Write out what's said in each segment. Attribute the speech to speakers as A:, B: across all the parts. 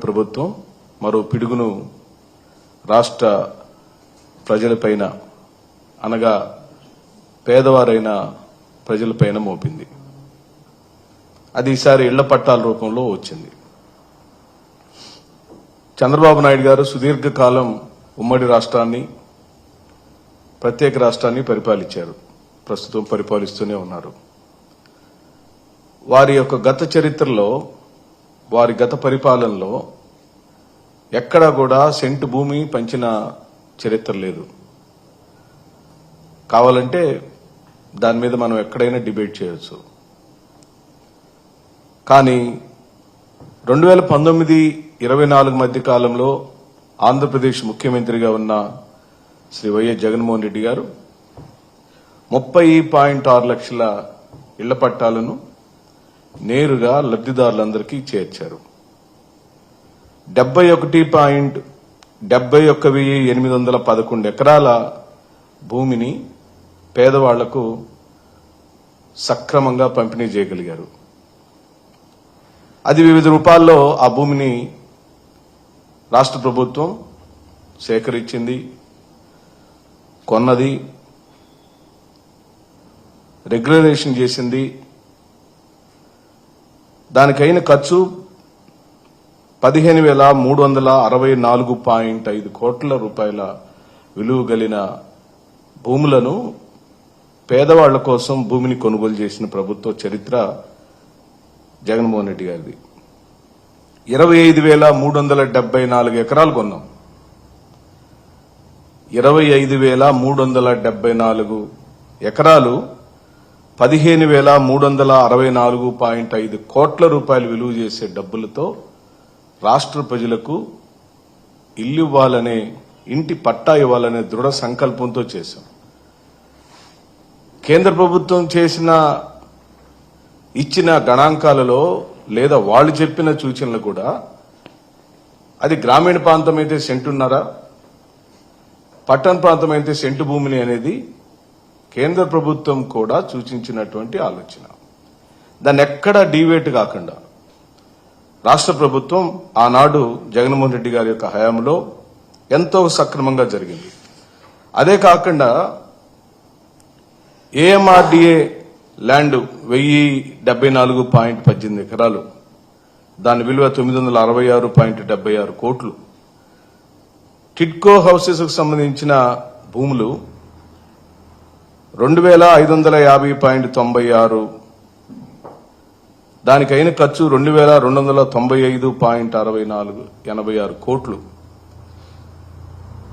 A: ప్రభుత్వం మరో పిడుగును రాష్ట్ర ప్రజలపైన, అనగా పేదవారైన ప్రజలపైన మోపింది. అది ఈసారి ఇళ్ల పట్టాల రూపంలో వచ్చింది. చంద్రబాబు నాయుడు గారు సుదీర్ఘకాలం ఉమ్మడి రాష్ట్రాన్ని, ప్రత్యేక రాష్ట్రాన్ని పరిపాలించారు. ప్రస్తుతం పరిపాలిస్తూనే ఉన్నారు. వారి యొక్క గత చరిత్రలో, వారి గత పరిపాలనలో ఎక్కడా కూడా సెంటు భూమి పంచిన చరిత్ర లేదు. కావాలంటే దాని మీద మనం ఎక్కడైనా డిబేట్ చేయొచ్చు. కానీ 2019-24 మధ్య కాలంలో ఆంధ్రప్రదేశ్ ముఖ్యమంత్రిగా ఉన్న శ్రీ వైఎస్ జగన్మోహన్ రెడ్డి గారు 30.6 లక్షల ఇళ్ల పట్టాలను నేరుగా లబ్ధిదారులందరికీ చేర్చారు. 71,811 ఎకరాల భూమిని పేదవాళ్లకు సక్రమంగా పంపిణీ చేయగలిగారు. అది వివిధ రూపాల్లో ఆ భూమిని రాష్ట్ర ప్రభుత్వం సేకరించింది, కొన్నది, రెగ్యులరైజేషన్ చేసింది. దానికైన ఖర్చు 15,364.5 కోట్ల రూపాయల విలువ కలిగిన భూములను పేదవాళ్ల కోసం భూమిని కొనుగోలు చేసిన ప్రభుత్వ చరిత్ర జగన్మోహన్ రెడ్డి గారిది. 25,374 ఎకరాలు కొన్నాం. 25,374 ఎకరాలు 15,364.5 కోట్ల రూపాయలు విలువ చేసే డబ్బులతో రాష్ట్ర ప్రజలకు ఇల్లు ఇవ్వాలనే, ఇంటి పట్టా ఇవ్వాలనే దృఢ సంకల్పంతో చేశాం. కేంద్ర ప్రభుత్వం ఇచ్చిన గణాంకాలలో లేదా వాళ్ళు చెప్పిన సూచనలు కూడా అది గ్రామీణ ప్రాంతం అయితే సెంటున్నర, పట్టణ ప్రాంతం అయితే సెంటు భూమిని అనేది కేంద్ర ప్రభుత్వం కూడా సూచించినటువంటి ఆలోచన. దాన్ని ఎక్కడా డీవేట్ కాకుండా రాష్ట్ర ప్రభుత్వం ఆనాడు జగన్మోహన్ రెడ్డి గారి యొక్క హయాంలో ఎంతో సక్రమంగా జరిగింది. అదే కాకుండా ఏఎంఆర్డీఏ ల్యాండ్ 1,074.18 ఎకరాలు, దాని విలువ 966.76 కోట్లు. టిడ్కో హౌసెస్ కు సంబంధించిన భూములు 2,550.96, దానికైన ఖర్చు 2,295.86 కోట్లు.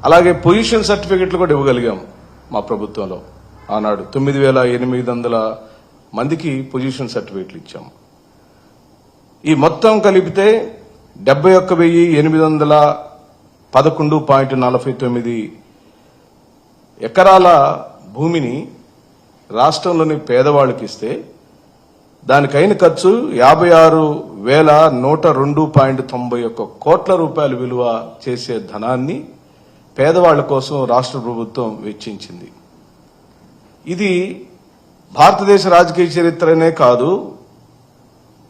A: అలాగే పొజిషన్ సర్టిఫికెట్లు కూడా ఇవ్వగలిగాం మా ప్రభుత్వంలో. ఆనాడు 9,800 మందికి పొజిషన్ సర్టిఫికెట్లు ఇచ్చాము. ఈ మొత్తం కలిపితే 71,811.49 ఎకరాల భూమిని రాష్ట్రంలోని పేదవాళ్ళకి ఇస్తే దానికైన ఖర్చు 56,102.91 కోట్ల రూపాయల విలువ చేసే ధనాన్ని పేదవాళ్ల కోసం రాష్ట్ర ప్రభుత్వం వెచ్చించింది. ఇది భారతదేశ రాజకీయ చరిత్రనే కాదు,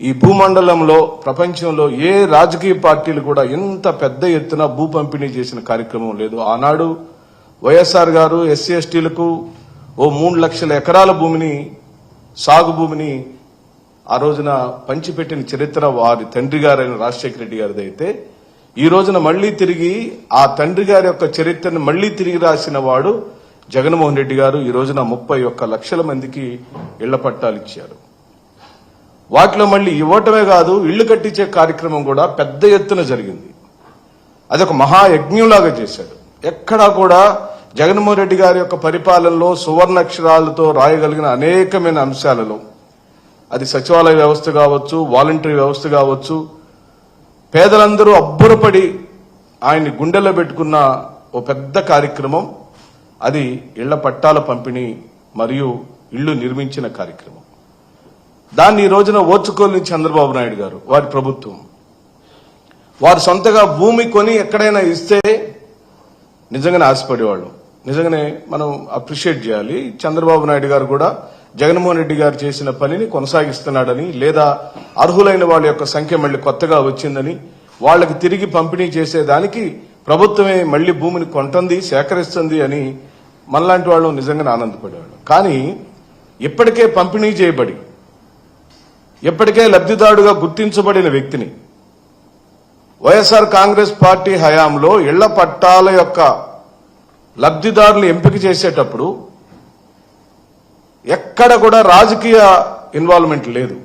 A: ఈ భూమండలంలో, ప్రపంచంలో ఏ రాజకీయ పార్టీలు కూడా ఇంత పెద్ద ఎత్తున భూ పంపిణీ చేసిన కార్యక్రమం లేదు. ఆనాడు వైఎస్ఆర్ గారు ఎస్సీ ఎస్టీలకు 3 లక్షల ఎకరాల భూమిని, సాగు భూమిని ఆ రోజున పంచిపెట్టిన చరిత్ర వారి తండ్రి గారైన రాజశేఖర రెడ్డి గారిది. అయితే ఈ రోజున మళ్లీ తిరిగి ఆ తండ్రి గారి యొక్క చరిత్రను మళ్లీ తిరిగి రాసిన వాడు జగన్మోహన్ రెడ్డి గారు. ఈ రోజున 31 లక్షల మందికి ఇళ్ల పట్టాలు ఇచ్చారు. వాటిలో మళ్లీ ఇవ్వటమే కాదు, ఇళ్లు కట్టించే కార్యక్రమం కూడా పెద్ద ఎత్తున జరిగింది. అదొక మహాయజ్ఞంలాగా చేశాడు. ఎక్కడా కూడా జగన్మోహన్ రెడ్డి గారి యొక్క పరిపాలనలో సువర్ణాక్షరాలతో రాయగలిగిన అనేకమైన అంశాలలో, అది సచివాలయ వ్యవస్థ కావచ్చు, వాలంటరీ వ్యవస్థ కావచ్చు, పేదలందరూ అబ్బురపడి ఆయన్ని గుండెల్లో పెట్టుకున్న ఓ పెద్ద కార్యక్రమం అది ఇళ్ల పట్టాల పంపిణీ మరియు ఇళ్లు నిర్మించిన కార్యక్రమం. దాన్ని ఈ రోజున ఓర్చుకోలేని చంద్రబాబు నాయుడు గారు, వారి ప్రభుత్వం, వారు సొంతగా భూమి కొని ఎక్కడైనా ఇస్తే నిజంగానే ఆశపడేవాళ్ళు. నిజంగానే మనం అప్రిషియేట్ చేయాలి. చంద్రబాబు నాయుడు గారు కూడా జగన్మోహన్ రెడ్డి గారు చేసిన పనిని కొనసాగిస్తున్నాడని, లేదా అర్హులైన వాళ్ళ యొక్క సంఖ్య మళ్ళీ కొత్తగా వచ్చిందని, వాళ్ళకి తిరిగి పంపిణీ చేసేదానికి ప్రభుత్వమే మళ్లీ భూమిని కొంటుంది, సేకరిస్తుంది అని మనలాంటి వాళ్ళు నిజంగానే ఆనందపడేవాళ్ళు. కానీ ఇప్పటికే పంపిణీ చేయబడి ఇప్పటికే లబ్ధిదారుడుగా గుర్తించబడిన వ్యక్తిని వైఎస్ఆర్ కాంగ్రెస్ పార్టీ హయాంలో ఇళ్ల పట్టాల యొక్క లబ్ధిదారులు ఎంపిక చేసేటప్పుడు ఎక్కడ కూడా రాజకీయ ఇన్వాల్వ్మెంట్ లేదు.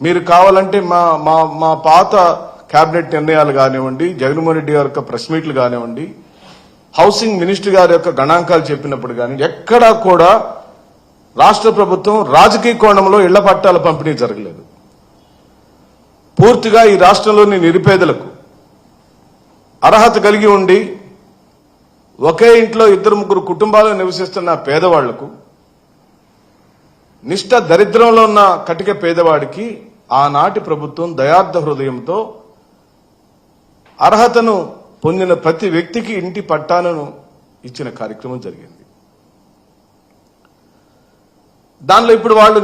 A: మీరు కావాలంటే మా పాత కేబినెట్ నిర్ణయాలు కానివ్వండి, జగన్మోహన్ రెడ్డి గారి యొక్క ప్రెస్ మీట్లు కానివ్వండి, హౌసింగ్ మినిస్టర్ గారి యొక్క గణాంకాలు చెప్పినప్పుడు కానీ ఎక్కడా కూడా రాష్ట్ర ప్రభుత్వం రాజకీయ కోణంలో ఇళ్ల పట్టాల పంపిణీ జరగలేదు. పూర్తిగా ఈ రాష్ట్రంలోని నిరుపేదలకు అర్హత కలిగి ఉండి ఒకే ఇంట్లో 2-3 కుటుంబాలు నివసిస్తున్న పేదవాళ్లకు, నిష్ఠ దరిద్రంలో ఉన్న కటిక పేదవాడికి ఆనాటి ప్రభుత్వం దయార్థ హృదయంతో అర్హతను పొందిన ప్రతి వ్యక్తికి ఇంటి పట్టాలను ఇచ్చిన కార్యక్రమం జరిగింది. దానిలో ఇప్పుడు వాళ్ళు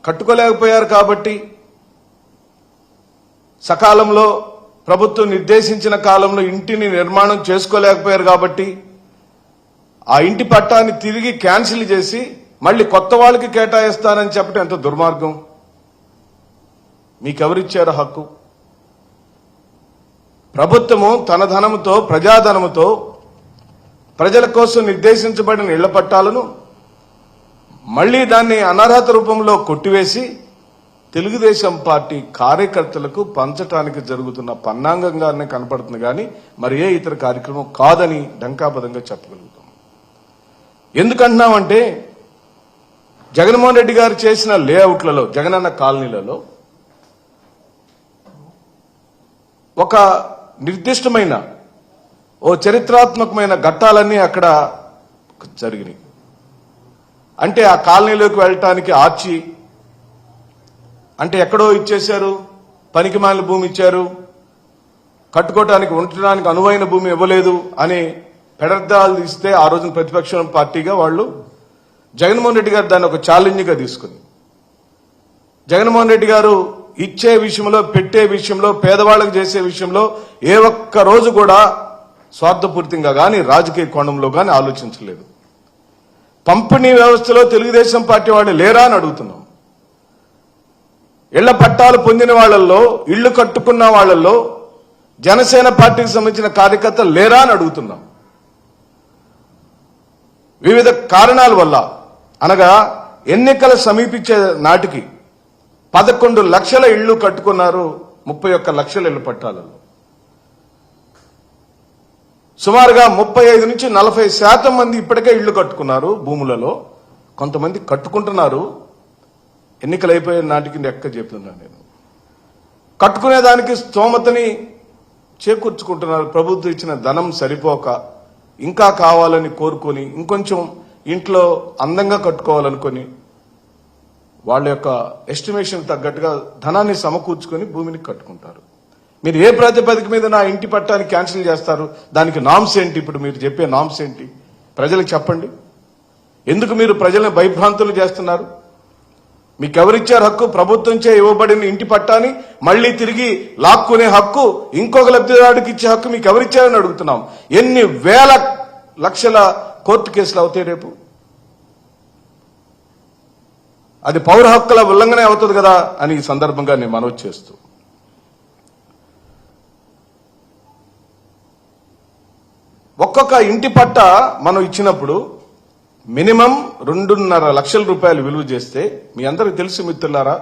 A: కట్టుకోలేకపోయారు కాబట్టి, సకాలంలో ప్రభుత్వం నిర్దేశించిన కాలంలో ఇంటిని నిర్మాణం చేసుకోలేకపోయారు కాబట్టి ఆ ఇంటి పట్టాన్ని తిరిగి క్యాన్సిల్ చేసి మళ్ళీ కొత్త వాళ్ళకి కేటాయిస్తానని చెప్పడం ఎంత దుర్మార్గం. మీకెవరిచ్చారు హక్కు? ప్రభుత్వము తన ధనముతో, ప్రజాధనముతో ప్రజల కోసం నిర్దేశించబడిన ఇళ్ల పట్టాలను మళ్లీ దాన్ని అనర్హత రూపంలో కొట్టివేసి తెలుగుదేశం పార్టీ కార్యకర్తలకు పంచటానికి జరుగుతున్న పన్నాంగంగానే కనపడుతుంది కానీ మరి ఏ ఇతర కార్యక్రమం కాదని డంకాపదంగా చెప్పగలుగుతాం. ఎందుకంటున్నామంటే జగన్మోహన్ రెడ్డి గారు చేసిన లేఅవుట్లలో, జగనన్న కాలనీలలో ఒక నిర్దిష్టమైన చరిత్రాత్మకమైన ఘట్టాలన్నీ అక్కడ జరిగినాయి. అంటే ఆ కాలనీలోకి వెళ్ళటానికి ఆర్చి అంటే ఎక్కడో ఇచ్చేశారు, పనికిమాలిన భూమి ఇచ్చారు, కట్టుకోవటానికి ఉండటానికి అనువైన భూమి ఇవ్వలేదు అని పెడర్థాలు ఇస్తే ఆ రోజున ప్రతిపక్ష పార్టీగా వాళ్ళు జగన్మోహన్ రెడ్డి గారు దాన్ని ఒక ఛాలెంజ్గా తీసుకుని జగన్మోహన్ రెడ్డి గారు ఇచ్చే విషయంలో, పెట్టే విషయంలో, పేదవాళ్లకు చేసే విషయంలో ఏ ఒక్క రోజు కూడా స్వార్థపూరితంగా కానీ రాజకీయ కోణంలో కానీ ఆలోచించలేదు. పంపిణీ వ్యవస్థలో తెలుగుదేశం పార్టీ వాళ్ళు లేరా అని అడుగుతున్నాం. ఇళ్ల పట్టాలు పొందిన వాళ్లలో, ఇళ్లు కట్టుకున్న వాళ్లలో జనసేన పార్టీకి సంబంధించిన కార్యకర్తలు లేరా అని అడుగుతున్నాం. వివిధ కారణాల వల్ల, అనగా ఎన్నికలు సమీపించే నాటికి 11 లక్షల ఇళ్లు కట్టుకున్నారు 31 లక్షల ఇళ్ల పట్టాలలో. సుమారుగా 35 నుంచి 40% మంది ఇప్పటికే ఇళ్లు కట్టుకున్నారు భూములలో. కొంతమంది కట్టుకుంటున్నారు, ఎన్నికలు అయిపోయే నాటికి లెక్క చెప్తున్నాను నేను. కట్టుకునేదానికి స్తోమతని చేకూర్చుకుంటున్నారు. ప్రభుత్వం ఇచ్చిన ధనం సరిపోక ఇంకా కావాలని కోరుకొని, ఇంకొంచెం ఇంట్లో అందంగా కట్టుకోవాలనుకొని వాళ్ళ యొక్క ఎస్టిమేషన్ తగ్గట్టుగా ధనాన్ని సమకూర్చుకొని భూమిని కట్టుకుంటారు. మీరు ఏ ప్రాతిపదిక మీద నా ఇంటి పట్టాన్ని క్యాన్సిల్ చేస్తారు? దానికి నామ్స్ ఏంటి? ఇప్పుడు మీరు చెప్పే నామ్స్ ఏంటి? ప్రజలకు చెప్పండి. ఎందుకు మీరు ప్రజలను భయభ్రాంతులు చేస్తున్నారు? మీకు ఎవరిచ్చారు హక్కు? ప్రభుత్వంచే ఇవ్వబడిన ఇంటి పట్టాన్ని మళ్లీ తిరిగి లాక్కునే హక్కు, ఇంకొక లబ్ధిదారుడికి ఇచ్చే హక్కు మీకు ఎవరిచ్చారని అడుగుతున్నాం. ఎన్ని వేల లక్షల కోర్టు కేసులు అవుతాయి రేపు? అది పౌర హక్కుల ఉల్లంఘన అవుతుంది కదా అని ఈ సందర్భంగా నేను మనవి చేస్తూ, ఒక్కొక్క ఇంటి పట్ట మనం ఇచ్చినప్పుడు మినిమం 2.5 లక్షల రూపాయలు విలువ చేస్తే, మీ అందరికి తెలుసు మిత్రులారా,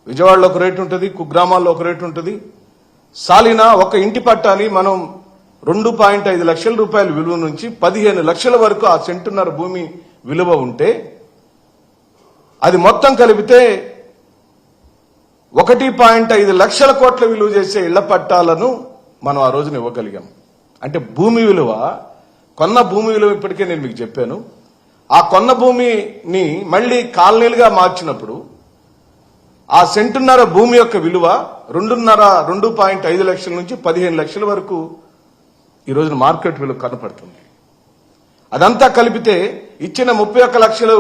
A: విజయవాడలో ఒక రేటు ఉంటుంది, కుగ్రామాల్లో ఒక రేటు ఉంటుంది. సాలినా ఒక ఇంటి పట్టాని మనం 2.5 లక్షల రూపాయల విలువ నుంచి 15 లక్షల వరకు ఆ సెంటున్నర భూమి విలువ ఉంటే, అది మొత్తం కలిపితే 1.5 లక్షల కోట్ల విలువ చేసే ఇళ్ల పట్టాలను మనం ఆ రోజున ఇవ్వగలిగాం. అంటే భూమి విలువ, కొన్న భూమి విలువ ఇప్పటికే నేను మీకు చెప్పాను. ఆ కొన్న భూమిని మళ్లీ కాలనీలుగా మార్చినప్పుడు ఆ సెంటున్నర భూమి యొక్క విలువ 2.5 లక్షల నుంచి 15 లక్షల వరకు ఈ రోజున మార్కెట్ విలువ కనపడుతుంది. అదంతా కలిపితే ఇచ్చిన 31 లక్షలు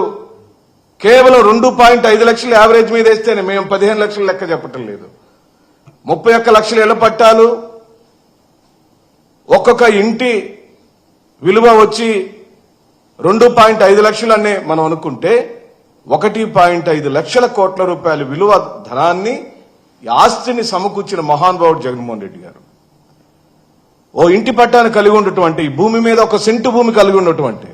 A: కేవలం 2.5 లక్షలు యావరేజ్ మీద వేస్తేనే, మేము 15 లక్షలు లెక్క చెప్పటం లేదు. 31 లక్షల ఇళ్ల పట్టాలు, ఒక్కొక్క ఇంటి విలువ వచ్చి 2.5 లక్షలు అనే మనం అనుకుంటే 1.5 లక్షల కోట్ల రూపాయల విలువ ధనాన్ని, ఆస్తిని సమకూర్చిన మహానుభావుడు జగన్మోహన్ రెడ్డి గారు. ఓ ఇంటి పట్టాన్ని కలిగి ఉన్నటువంటి, ఈ భూమి మీద 1 సెంటు భూమి కలిగి ఉన్నటువంటి,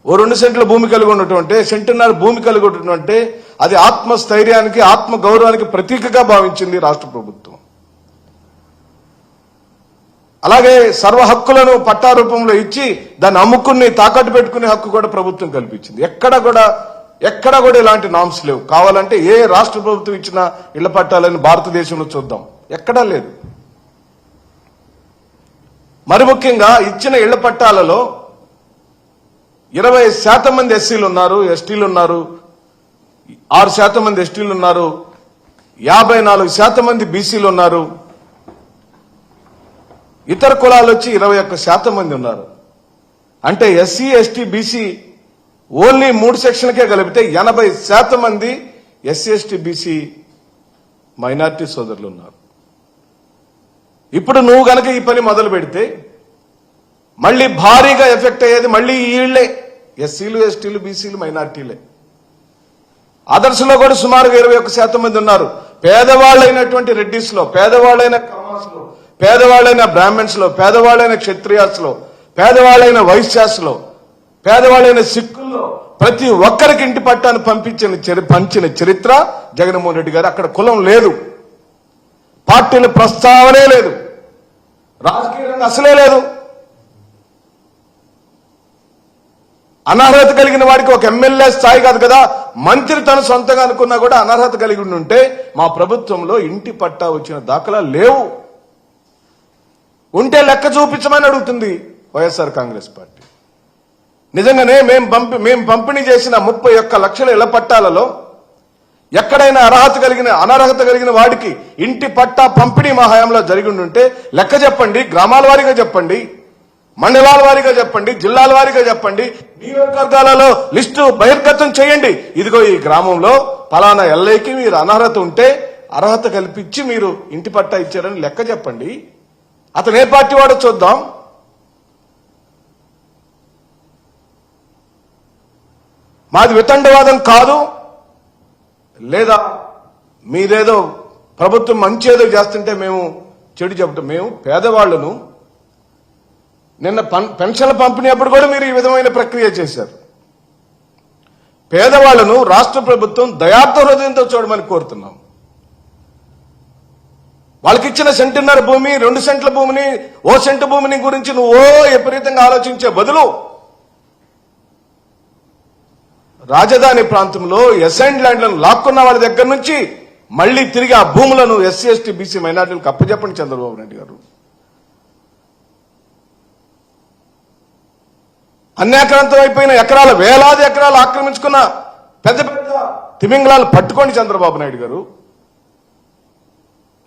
A: ఓ 2 సెంట్ల భూమి కలిగి ఉన్నటువంటి, సెంటున్నర భూమి కలిగి ఉన్నటువంటి, అది ఆత్మస్థైర్యానికి, ఆత్మ గౌరవానికి ప్రతీకగా భావించింది రాష్ట్ర ప్రభుత్వం. అలాగే సర్వ హక్కులను పట్టా రూపంలో ఇచ్చి దాన్ని అమ్ముకుని తాకట్టు పెట్టుకునే హక్కు కూడా ప్రభుత్వం కల్పించింది. ఎక్కడ కూడా ఇలాంటి నామ్స్ లేవు. కావాలంటే ఏ రాష్ట్ర ప్రభుత్వం ఇచ్చిన ఇళ్ల పట్టాలని భారతదేశంలో చూద్దాం, ఎక్కడా లేదు. మరి ముఖ్యంగా ఇచ్చిన ఇళ్ల పట్టాలలో 20% మంది ఎస్సీలు ఉన్నారు, ఎస్టీలు ఉన్నారు, 6% మంది ఎస్టీలు ఉన్నారు, 54% మంది బీసీలు ఉన్నారు, ఇతర కులాలు వచ్చి 21% మంది ఉన్నారు. అంటే ఎస్సీ, ఎస్టీ, బీసీ ఓన్లీ 3 సెక్షన్లకే కలిపితే 80% మంది ఎస్సీ, ఎస్టీ, బీసీ మైనారిటీ సోదరులు ఉన్నారు. ఇప్పుడు నువ్వు గనక ఈ పని మొదలు పెడితే మళ్ళీ భారీగా ఎఫెక్ట్ అయ్యేది మళ్ళీ వీళ్లే, ఎస్సీలు, ఎస్టీలు, బీసీలు, మైనారిటీలే. అదర్స్లో కూడా సుమారుగా 21% మంది ఉన్నారు. పేదవాళ్ళైనటువంటి రెడ్డిస్ లో, పేదవాళ్ళైన కమాస్ లో, పేదవాళ్ళైన బ్రాహ్మణ్స్ లో, పేదవాళ్ళైన క్షత్రియాస్ లో, పేదవాళ్ళైన వైశ్యాస్ లో, పేదవాళ్ళైన సిక్కుల్లో ప్రతి ఒక్కరికి ఇంటి పట్టాన్ని పంచిన చరిత్ర జగన్మోహన్ రెడ్డి గారు. అక్కడ కులం లేదు, పార్టీల ప్రస్తావనే లేదు, రాజకీయంగా అసలే లేదు. అనర్హత కలిగిన వాడికి ఒక ఎమ్మెల్యే స్థాయి కాదు కదా, మంత్రి తను సొంతంగా అనుకున్నా కూడా అనర్హత కలిగి ఉంటే మా ప్రభుత్వంలో ఇంటి పట్టా వచ్చిన దాఖలా లేవు. ఉంటే లెక్క చూపించమని అడుగుతుంది వైఎస్ఆర్ కాంగ్రెస్ పార్టీ. నిజంగానే మేము పంపిణీ చేసిన 31 లక్షల ఇళ్ల పట్టాలలో ఎక్కడైనా అనర్హత కలిగిన వాడికి ఇంటి పట్టా పంపిణీ మా హయాంలో జరిగి ఉంటే లెక్క చెప్పండి, గ్రామాల వారీగా చెప్పండి, మండలాల వారీగా చెప్పండి, జిల్లాల వారీగా చెప్పండి, నియోజకవర్గాలలో లిస్టు బహిర్గతం చేయండి. ఇదిగో ఈ గ్రామంలో ఫలానా ఎల్ఐకి మీరు అనర్హత ఉంటే అర్హత కల్పించి మీరు ఇంటి పట్టా ఇచ్చారని లెక్క చెప్పండి. అతను ఏ పార్టీ వాడో చూద్దాం. మాది వితండవాదం కాదు, లేదా మీరేదో ప్రభుత్వం మంచి ఏదో చేస్తుంటే మేము చెడు చెప్పటం. మేము పేదవాళ్లను నిన్న పెన్షన్ల పంపిణీ అప్పుడు కూడా మీరు ఈ విధమైన ప్రక్రియ చేశారు. పేదవాళ్లను రాష్ట్ర ప్రభుత్వం దయార్థ హృదయంతో చూడమని కోరుతున్నాం. వాళ్ళకి ఇచ్చిన సెంటున్నర భూమి, 2 సెంట్ల భూమిని, 1 సెంటు భూమిని గురించి నువ్వు విపరీతంగా ఆలోచించే బదులు రాజధాని ప్రాంతంలో ఎసైన్డ్ ల్యాండ్లను లాక్కున్న వాళ్ళ దగ్గర నుంచి మళ్లీ తిరిగి ఆ భూములను ఎస్సీ, ఎస్టీ, బీసీ మైనార్టీలకు అప్పచెప్పండి చంద్రబాబు నాయుడు గారు. అన్యాక్రాంతం అయిపోయిన ఎకరాలు, వేలాది ఎకరాలు ఆక్రమించుకున్న పెద్ద పెద్ద తిమింగళాలు పట్టుకోండి చంద్రబాబు నాయుడు గారు.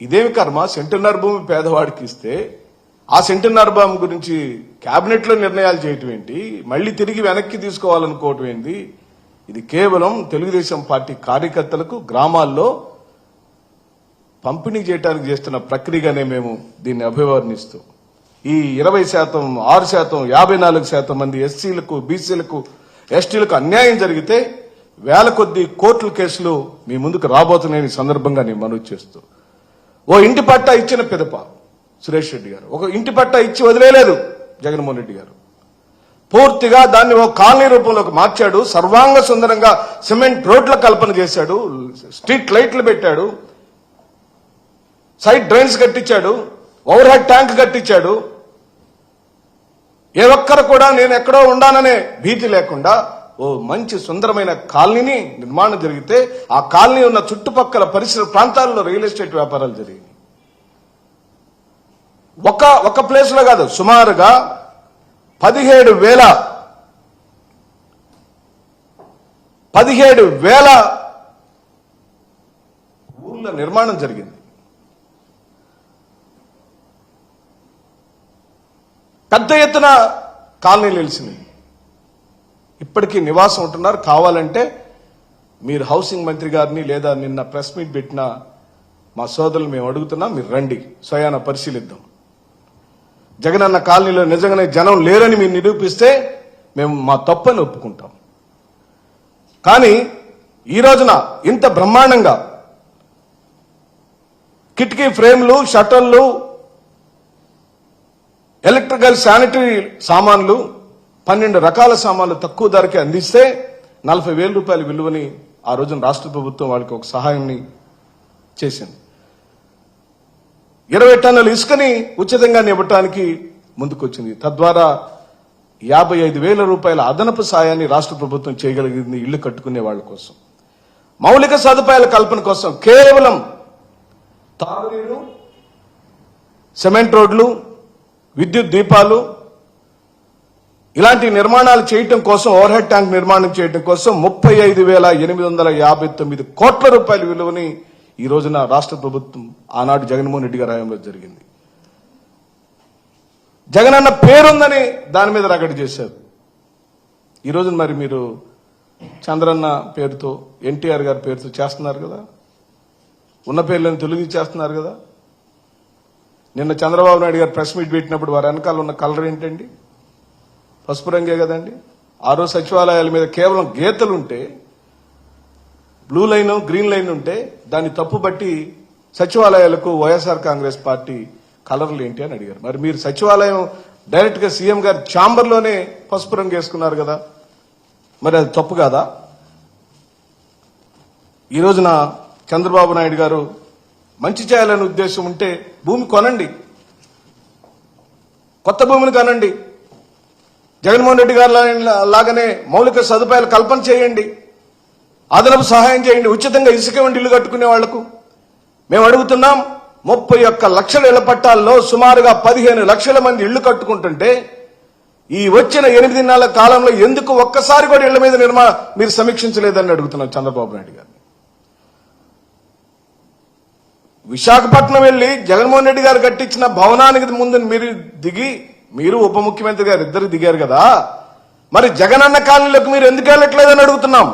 A: ఇదేమి కర్మ? సెంటున్నర భూమి పేదవాడికి ఇస్తే ఆ సెంటున్నర భూమి గురించి కేబినెట్ లో నిర్ణయాలు చేయటం ఏంటి? మళ్లీ తిరిగి వెనక్కి తీసుకోవాలనుకోవటం ఏంటి? ఇది కేవలం తెలుగుదేశం పార్టీ కార్యకర్తలకు గ్రామాల్లో పంపిణీ చేయడానికి చేస్తున్న ప్రక్రియగానే మేము దీన్ని అభివర్ణిస్తూ, ఈ 20%, 6%, 54% మంది ఎస్సీలకు, బీసీలకు, ఎస్టీలకు అన్యాయం జరిగితే వేల కొద్ది కోర్టుల కేసులు మీ ముందుకు రాబోతున్నాయని సందర్భంగా నేను మనవి చేస్తూ, ఓ ఇంటి పట్టా ఇచ్చిన పిదప సురేష్ రెడ్డి గారు ఒక ఇంటి పట్టా ఇచ్చి వదిలేలేదు జగన్మోహన్ రెడ్డి గారు. పూర్తిగా దాన్ని ఒక కాలనీ రూపంలోకి మార్చాడు. సర్వాంగ సుందరంగా సిమెంట్ రోడ్ల కల్పన చేశాడు, స్ట్రీట్ లైట్లు పెట్టాడు, సైడ్ డ్రైన్స్ కట్టించాడు, ఓవర్ హెడ్ ట్యాంక్ కట్టించాడు. ఏ ఒక్కరు కూడా నేను ఎక్కడో ఉండాననే భీతి లేకుండా ఓ మంచి సుందరమైన కాలనీని నిర్మాణం జరిగితే ఆ కాలనీ ఉన్న చుట్టుపక్కల పరిసర ప్రాంతాల్లో రియల్ ఎస్టేట్ వ్యాపారాలు జరిగాయి. ఒక ప్లేస్ లో కాదు, సుమారుగా 17,000 ఊర్ల నిర్మాణం జరిగింది. పెద్ద ఎత్తున కాలనీలు వెలిసినాయి. ఇప్పటికీ నివాసం ఉంటున్నారు. కావాలంటే మీరు హౌసింగ్ మంత్రి గారిని లేదా నిన్న ప్రెస్ మీట్ పెట్టిన మా సోదరులు మేము అడుగుతున్నాం, మీరు రండి, స్వయాన పరిశీలిద్దాం. జగనన్న కాలనీలో నిజంగానే జనం లేరని మీరు నిరూపిస్తే మేము మా తప్పని ఒప్పుకుంటాం. కానీ ఈ రోజున ఇంత బ్రహ్మాండంగా కిటికీ ఫ్రేమ్లు, షట్టర్లు, ఎలక్ట్రికల్ శానిటరీ సామాన్లు, 12 రకాల సామాన్లు తక్కువ ధరకే అందిస్తే 40,000 రూపాయల విలువని ఆ రోజున రాష్ట్ర ప్రభుత్వం వాళ్ళకి ఒక సహాయాన్ని చేసింది. 20 టన్నుల ఇసుకని ఉచితంగా ఇవ్వటానికి ముందుకొచ్చింది. తద్వారా 55,000 రూపాయల అదనపు సాయాన్ని రాష్ట్ర ప్రభుత్వం చేయగలిగింది ఇళ్లు కట్టుకునే వాళ్ళ కోసం. మౌలిక సదుపాయాల కల్పన కోసం కేవలం తాగునీరు, సిమెంట్ రోడ్లు, విద్యుత్ దీపాలు ఇలాంటి నిర్మాణాలు చేయటం కోసం, ఓవర్ హెడ్ ట్యాంక్ నిర్మాణం చేయటం కోసం 35,859 కోట్ల రూపాయల విలువని ఈ రోజున రాష్ట్ర ప్రభుత్వం ఆనాడు జగన్మోహన్ రెడ్డి గారి హయాంలో జరిగింది. జగనన్న పేరుందని దాని మీద రగడ చేశారు. ఈ రోజున మరి మీరు చంద్రన్న పేరుతో, ఎన్టీఆర్ గారి పేరుతో చేస్తున్నారు కదా, ఉన్న పేర్లను తొలగి చేస్తున్నారు కదా. నిన్న చంద్రబాబు నాయుడు గారు ప్రెస్ మీట్ పెట్టినప్పుడు వారి వెనకాల ఉన్న కలర్ ఏంటండి? పసుపు రంగే కదండి. ఆ రోజు సచివాలయాల మీద కేవలం గీతలుంటే, బ్లూ లైన్, గ్రీన్ లైన్ ఉంటే దాన్ని తప్పుబట్టి సచివాలయాలకు వైఎస్ఆర్ కాంగ్రెస్ పార్టీ కలర్లు ఏంటి అని అడిగారు. మరి మీరు సచివాలయం డైరెక్ట్ గా సీఎం గారి ఛాంబర్లోనే పసుపు రంగు వేసుకున్నారు కదా, మరి అది తప్పు కాదా? ఈ రోజున చంద్రబాబు నాయుడు గారు మంచి చేయాలనే ఉద్దేశం ఉంటే భూమి కొనండి, కొత్త భూమిని కొనండి. జగన్మోహన్ రెడ్డి గారు లాగానే మౌలిక సదుపాయాలు కల్పన చేయండి, అదనపు సహాయం చేయండి, ఉచితంగా ఇసుక వంటి ఇల్లు కట్టుకునే వాళ్లకు. మేము అడుగుతున్నాం, 31 లక్షల ఇళ్ల పట్టాల్లో సుమారుగా 15 లక్షల మంది ఇళ్లు కట్టుకుంటుంటే ఈ వచ్చిన 8 నెలల కాలంలో ఎందుకు ఒక్కసారి కూడా ఇళ్ల మీద మీరు సమీక్షించలేదని అడుగుతున్నాం చంద్రబాబు నాయుడు గారిని. విశాఖపట్నం వెళ్లి జగన్మోహన్ రెడ్డి గారు కట్టించిన భవనానికి ముందు మీరు దిగి, మీరు ఉప ముఖ్యమంత్రి గారు ఇద్దరు దిగారు కదా, మరి జగనన్న కాలనీలోకి మీరు ఎందుకు వెళ్ళట్లేదని అడుగుతున్నాం.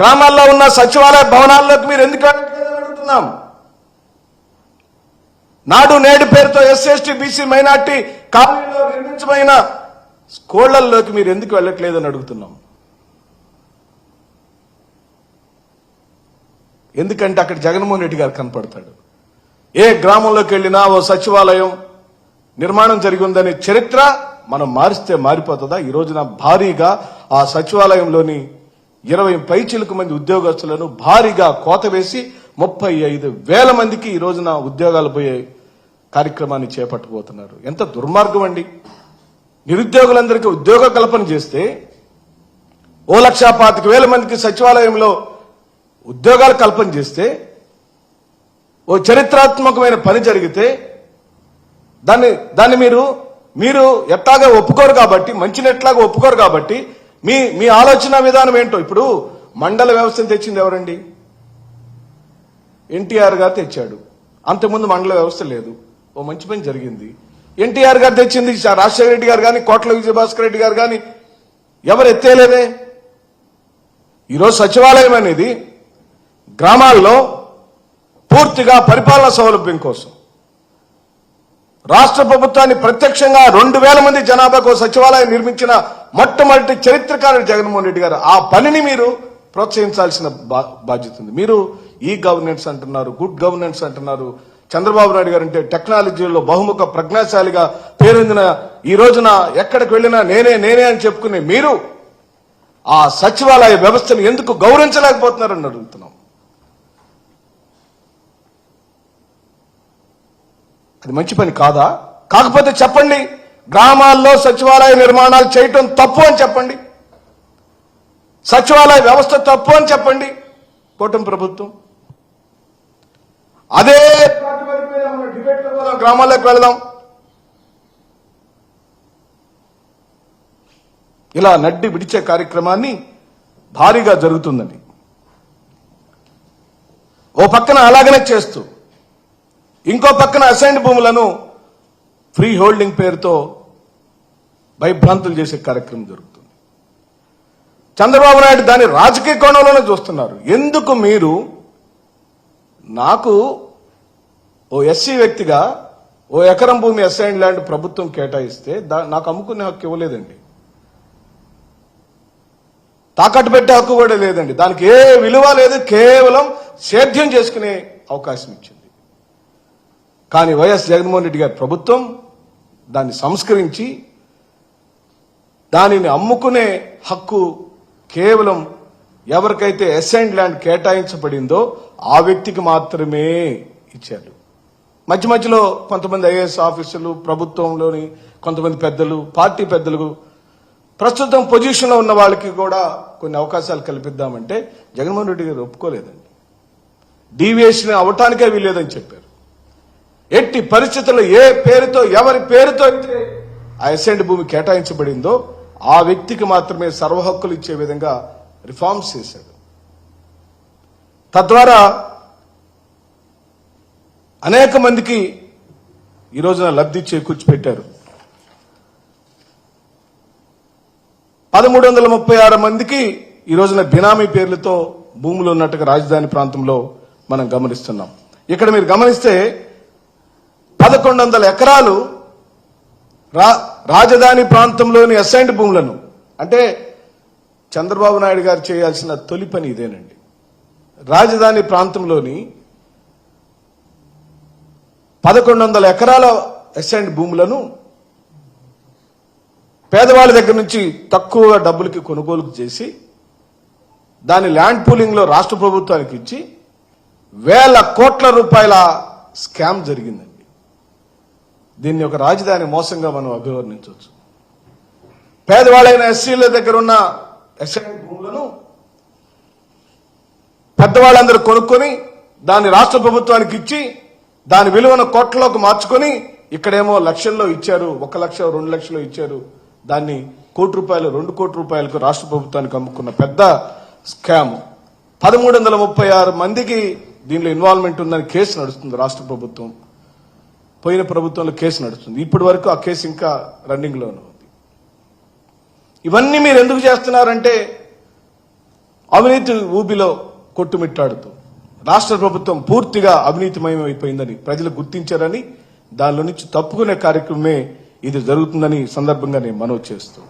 A: గ్రామాల్లో ఉన్న సచివాలయ భవనాల్లోకి మీరు ఎందుకు వెళ్ళట్లేదని అడుగుతున్నాం. నాడు నేడు పేరుతో ఎస్సీ, బీసీ, మైనార్టీ కాలనీలో నిర్మించమైన స్కూళ్లలోకి మీరు ఎందుకు వెళ్ళట్లేదని అడుగుతున్నాం. ఎందుకంటే అక్కడ జగన్మోహన్ రెడ్డి గారు కనపడతాడు. ఏ గ్రామంలోకి వెళ్ళినా ఓ సచివాలయం నిర్మాణం జరిగి ఉందనే చరిత్ర మనం మారిస్తే మారిపోతుందా? ఈ రోజున భారీగా ఆ సచివాలయంలోని 20 పైచిలకు మంది ఉద్యోగస్తులను భారీగా కోత వేసి 35,000 మందికి ఈ రోజున ఉద్యోగాలు పోయే కార్యక్రమాన్ని చేపట్టబోతున్నారు. ఎంత దుర్మార్గం అండి. నిరుద్యోగులందరికీ ఉద్యోగ కల్పన చేస్తే 1,25,000 మందికి సచివాలయంలో ఉద్యోగాలు కల్పన చేస్తే, ఓ చరిత్రాత్మకమైన పని జరిగితే దాన్ని మీరు ఎట్లాగా ఒప్పుకోరు కాబట్టి, మంచిని ఎట్లాగా ఒప్పుకోరు కాబట్టి మీ ఆలోచన విధానం ఏంటో. ఇప్పుడు మండల వ్యవస్థను తెచ్చింది ఎవరండి? ఎన్టీఆర్ గారు తెచ్చాడు. అంతకుముందు మండల వ్యవస్థ లేదు. ఓ మంచి పని జరిగింది. ఎన్టీఆర్ గారు తెచ్చింది రాజశేఖర రెడ్డి గారు కానీ, కోట్ల విజయభాస్కర్ రెడ్డి గారు కానీ ఎవరు ఎత్తేలేదే. ఈరోజు సచివాలయం అనేది గ్రామాల్లో పూర్తిగా పరిపాలనా సౌలభ్యం కోసం రాష్ట్ర ప్రభుత్వాన్ని ప్రత్యక్షంగా 2,000 మంది జనాభాకు సచివాలయం నిర్మించిన మొట్టమొదటి చరిత్రకారుడు జగన్మోహన్ రెడ్డి గారు. ఆ పనిని మీరు ప్రోత్సహించాల్సిన బాధ్యత ఉంది. మీరు ఈ గవర్నెన్స్ అంటున్నారు, గుడ్ గవర్నెన్స్ అంటున్నారు. చంద్రబాబు నాయుడు గారు అంటే టెక్నాలజీలో బహుముఖ ప్రజ్ఞాశాలిగా పేరొందిన ఈ రోజున ఎక్కడికి వెళ్ళినా నేనే అని చెప్పుకునే మీరు ఆ సచివాలయ వ్యవస్థను ఎందుకు గౌరవించలేకపోతున్నారని అడుగుతున్నాం. అది మంచి పని కాదా? కాకపోతే చెప్పండి, గ్రామాల్లో సచివాలయ నిర్మాణాలు చేయటం తప్పు అని చెప్పండి, సచివాలయ వ్యవస్థ తప్పు అని చెప్పండి. కూటమి ప్రభుత్వం అదే గ్రామాల్లోకి వెళదాం. ఇలా నడ్డి విడిచే కార్యక్రమాన్ని భారీగా జరుగుతుందని ఓ పక్కన అలాగనే చేస్తూ, ఇంకో పక్కన అసైన్డ్ భూములను ఫ్రీ హోల్డింగ్ పేరుతో భయభ్రాంతులు చేసే కార్యక్రమం జరుగుతుంది. చంద్రబాబు నాయుడు దాన్ని రాజకీయ కోణంలోనే చూస్తున్నారు. ఎందుకు మీరు నాకు ఓ ఎస్సీ వ్యక్తిగా ఓ ఎకరం భూమి అసైన్ ల్యాండ్ ప్రభుత్వం కేటాయిస్తే నాకు అమ్ముకునే హక్కు ఇవ్వలేదండి, తాకట్టు పెట్టే హక్కు కూడా లేదండి, దానికి ఏ విలువ లేదు, కేవలం సేద్యం చేసుకునే అవకాశం ఇచ్చింది. కానీ వైఎస్ జగన్మోహన్ రెడ్డి గారి ప్రభుత్వం దాన్ని సంస్కరించి దానిని అమ్ముకునే హక్కు కేవలం ఎవరికైతే అసైన్డ్ ల్యాండ్ కేటాయించబడిందో ఆ వ్యక్తికి మాత్రమే ఇచ్చారు. మధ్య మధ్యలో కొంతమంది ఐఏఎస్ ఆఫీసర్లు, ప్రభుత్వంలోని కొంతమంది పెద్దలు, పార్టీ పెద్దలు, ప్రస్తుతం పొజిషన్లో ఉన్న వాళ్ళకి కూడా కొన్ని అవకాశాలు కల్పిద్దామంటే జగన్మోహన్ రెడ్డి గారు ఒప్పుకోలేదండి. డీవియేషన్ అవటానికే వీల్లేదని చెప్పారు. ఎట్టి పరిస్థితుల్లో ఏ పేరుతో, ఎవరి పేరుతో అయితే ఆ అసైన్డ్ భూమి కేటాయించబడిందో ఆ వ్యక్తికి మాత్రమే సర్వ హక్కులు ఇచ్చే విధంగా రిఫార్మ్స్ చేశాడు. తద్వారా అనేక మందికి ఈ రోజున లబ్ధి చేకూర్చిపెట్టారు. 1336 మందికి ఈ రోజున బినామీ పేర్లతో భూములు ఉన్నట్టుగా రాజధాని ప్రాంతంలో మనం గమనిస్తున్నాం. ఇక్కడ మీరు గమనిస్తే 1100 ఎకరాలు రాజధాని ప్రాంతంలోని అసైన్డ్ భూములను, అంటే చంద్రబాబు నాయుడు గారు చేయాల్సిన తొలి పని ఇదేనండి. రాజధాని ప్రాంతంలోని 1100 ఎకరాల అసైన్డ్ భూములను పేదవాళ్ళ దగ్గర నుంచి తక్కువ డబ్బులకి కొనుగోలు చేసి దాని ల్యాండ్ పూలింగ్ లో రాష్ట్ర ప్రభుత్వానికి ఇచ్చి వేల కోట్ల రూపాయల స్కామ్ జరిగిందండి. దీన్ని ఒక రాజధాని మోసంగా మనం అభివర్ణించవచ్చు. పేదవాళ్ళైన ఎస్సీల దగ్గర ఉన్న అసైన్డ్ భూములను పెద్దవాళ్ళందరూ కొనుక్కొని దాన్ని రాష్ట్ర ప్రభుత్వానికి ఇచ్చి దాని విలువను కోట్లలోకి మార్చుకొని ఇక్కడేమో లక్షల్లో ఇచ్చారు, 1 లక్ష 2 లక్షలు ఇచ్చారు. దాన్ని ₹1 కోటి 2 కోట్ల రూపాయలకు రాష్ట్ర ప్రభుత్వానికి అమ్ముకున్న పెద్ద స్కామ్. 1336 మందికి దీనిలో ఇన్వాల్వ్మెంట్ ఉందని కేసు నడుస్తుంది రాష్ట్ర ప్రభుత్వం. పోయిన ప్రభుత్వంలో కేసు నడుస్తుంది. ఇప్పటి వరకు ఆ కేసు ఇంకా రన్నింగ్ లోనే ఉంది. ఇవన్నీ మీరు ఎందుకు చేస్తున్నారంటే అవినీతి ఊబిలో కొట్టుమిట్టాడుతూ రాష్ట్ర ప్రభుత్వం పూర్తిగా అవినీతిమయమైపోయిందని ప్రజలు గుర్తించారని దానిలో నుంచి తప్పుకునే కార్యక్రమమే ఇది జరుగుతుందని సందర్భంగా నేను మనవి చేస్తూ,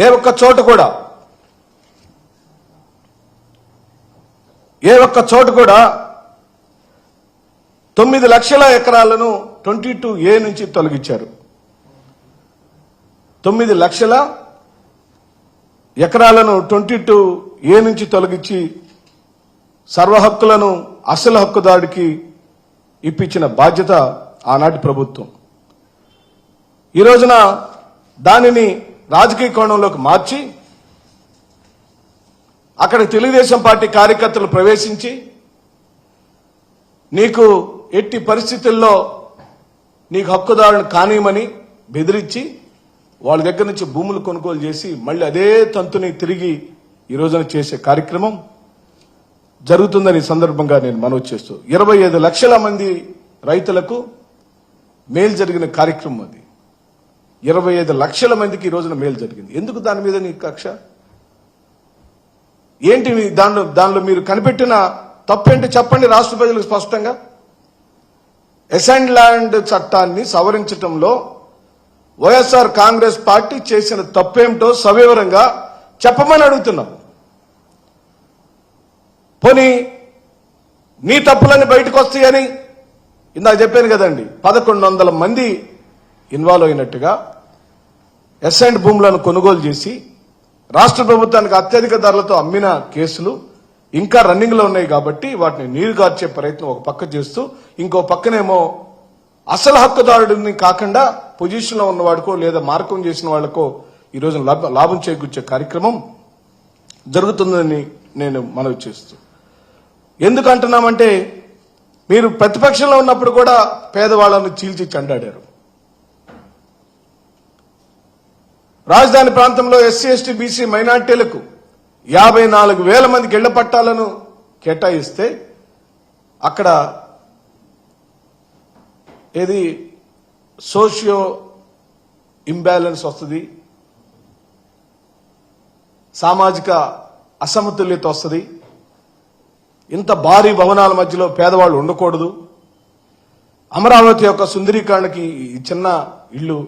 A: ఏ ఒక్క చోట కూడా 9 లక్షల ఎకరాలను 22A నుంచి తొలగించారు. 9 లక్షల ఎకరాలను 22A నుంచి తొలగించి సర్వ హక్కులను అసలు హక్కుదారుడికి ఇప్పించిన బాధ్యత ఆనాటి ప్రభుత్వం. ఈ రోజున దానిని రాజకీయ కోణంలోకి మార్చి అక్కడ తెలుగుదేశం పార్టీ కార్యకర్తలు ప్రవేశించి నీకు ఎట్టి పరిస్థితుల్లో నీకు హక్కుదారుని కానియమని బెదిరించి వాళ్ళ దగ్గర నుంచి భూములు కొనుగోలు చేసి మళ్ళీ అదే తంతుని తిరిగి ఈ రోజున చేసే కార్యక్రమం జరుగుతుందని సందర్భంగా నేను మనవి చేస్తూ, 25 లక్షల మంది రైతులకు మేలు జరిగిన కార్యక్రమం అది. 25 లక్షల మందికి ఈ రోజున మేలు జరిగింది. ఎందుకు దాని మీద నీ కక్ష ఏంటి? దానిలో మీరు కనిపెట్టిన తప్పేంటి చెప్పండి రాష్ట్ర ప్రజలకు స్పష్టంగా. అసైన్డ్ ల్యాండ్ చట్టాన్ని సవరించడంలో వైఎస్ఆర్ కాంగ్రెస్ పార్టీ చేసిన తప్పేమిటో సవివరంగా చెప్పమని అడుగుతున్నాం. పోనీ నీ తప్పులన్నీ బయటకు వస్తాయని ఇందాక చెప్పాను కదండి, 1100 మంది ఇన్వాల్వ్ అయినట్టుగా అసైన్డ్ భూములను కొనుగోలు చేసి రాష్ట్ర ప్రభుత్వానికి అత్యధిక ధరలతో అమ్మిన కేసులు ఇంకా రన్నింగ్ లో ఉన్నాయి. కాబట్టి వాటిని నీరుగార్చే ప్రయత్నం ఒక పక్క చేస్తూ ఇంకో పక్కనేమో అసలు హక్కుదారుడిని కాకుండా పొజిషన్ లో ఉన్నవాడికో లేదా మార్కం చేసిన వాళ్లకో ఈ రోజు లాభం చేకూర్చే కార్యక్రమం జరుగుతుందని నేను మనవి చేస్తూ, ఎందుకంటున్నామంటే మీరు ప్రతిపక్షంలో ఉన్నప్పుడు కూడా పేదవాళ్లను చీల్చి చెండాడారు. రాజధాని ప్రాంతంలో ఎస్సీ ఎస్టీ బీసీ మైనార్టీలకు 54,000 మందికి ఇళ్ల పట్టాలను కేటాయిస్తే అక్కడ ఏది సోషియో ఇంబ్యాలెన్స్ వస్తుంది, సామాజిక అసమతుల్యత వస్తుంది. ఇంత భారీ భవనాల మధ్యలో పేదవాళ్ళు ఉండకూడదు. అమరావతి యొక్క సుందరీకరణకి ఈ చిన్న ఇల్లు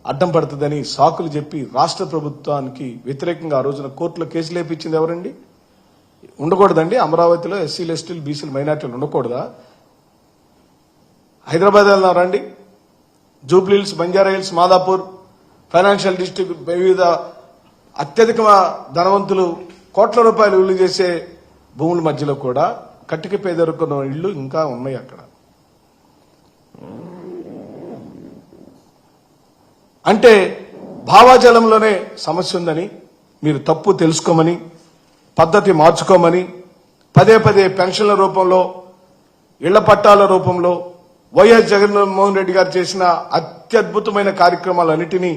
A: అడ్డం పడుతుందని సాకులు చెప్పి రాష్ట్ర ప్రభుత్వానికి వ్యతిరేకంగా ఆ రోజున కోర్టులో కేసులు వేపించింది ఎవరండి? ఉండకూడదండి అమరావతిలో ఎస్సీలు, ఎస్టీలు, బీసీలు, మైనార్టీలు ఉండకూడదా? హైదరాబాద్ వెళ్ళినారండి, Jubilee Hills, Banjara Hills, Madhapur Financial District వివిధ అత్యధిక ధనవంతులు కోట్ల రూపాయలు విలువ చేసే భూముల మధ్యలో కూడా కట్టిక పేదరుకున్న ఇళ్లు ఇంకా ఉన్నాయి. అక్కడ అంటే భావాజలంలోనే సమస్య ఉందని మీరు తప్పు తెలుసుకోమని, పద్ధతి మార్చుకోమని, పదే పదే పెన్షన్ల రూపంలో, ఇళ్ల పట్టాల రూపంలో వైఎస్ జగన్మోహన్ రెడ్డి గారు చేసిన అత్యద్భుతమైన కార్యక్రమాలన్నిటినీ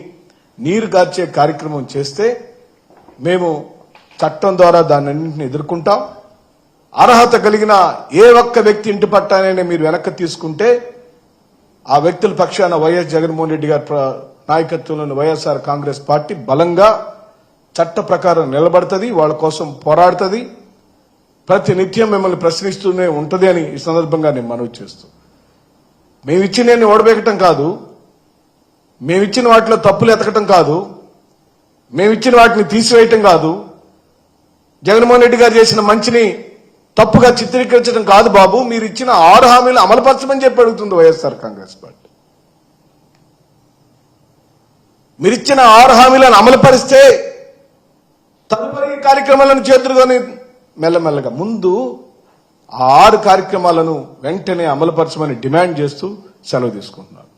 A: నీరు గార్చే కార్యక్రమం చేస్తే మేము చట్టం ద్వారా దాన్నన్నింటినీ ఎదుర్కొంటాం. అర్హత కలిగిన ఏ ఒక్క వ్యక్తి ఇంటి పట్టానైనా మీరు వెనక్కి తీసుకుంటే ఆ వ్యక్తుల పక్షాన వైఎస్ జగన్మోహన్ రెడ్డి గారి నాయకత్వంలోని వైఎస్ఆర్ కాంగ్రెస్ పార్టీ బలంగా చట్ట ప్రకారం నిలబడుతుంది, వాళ్ళ కోసం పోరాడుతుంది, ప్రతి నిత్యం మిమ్మల్ని ప్రశ్నిస్తూనే ఉంటుంది అని ఈ సందర్భంగా నేను మనవి చేస్తూ, మేమిచ్చిన ఓడబెక్కటం కాదు, మేమిచ్చిన వాటిలో తప్పులు ఎతకటం కాదు, మేమిచ్చిన వాటిని తీసివేయటం కాదు, జగన్మోహన్ రెడ్డి గారు చేసిన మంచిని తప్పుగా చిత్రీకరించడం కాదు బాబు, మీరు ఇచ్చిన 6 హామీలు అమలుపరచమని చెప్పి అడుగుతుంది వైఎస్ఆర్ కాంగ్రెస్ పార్టీ. మీరిచ్చిన 6 హామీలను అమలుపరిస్తే తదుపరి కార్యక్రమాలను చేతులుకొని మెల్లమెల్లగా ముందు ఆ 6 కార్యక్రమాలను వెంటనే అమలుపరచమని డిమాండ్ చేస్తూ సెలవు తీసుకుంటున్నారు.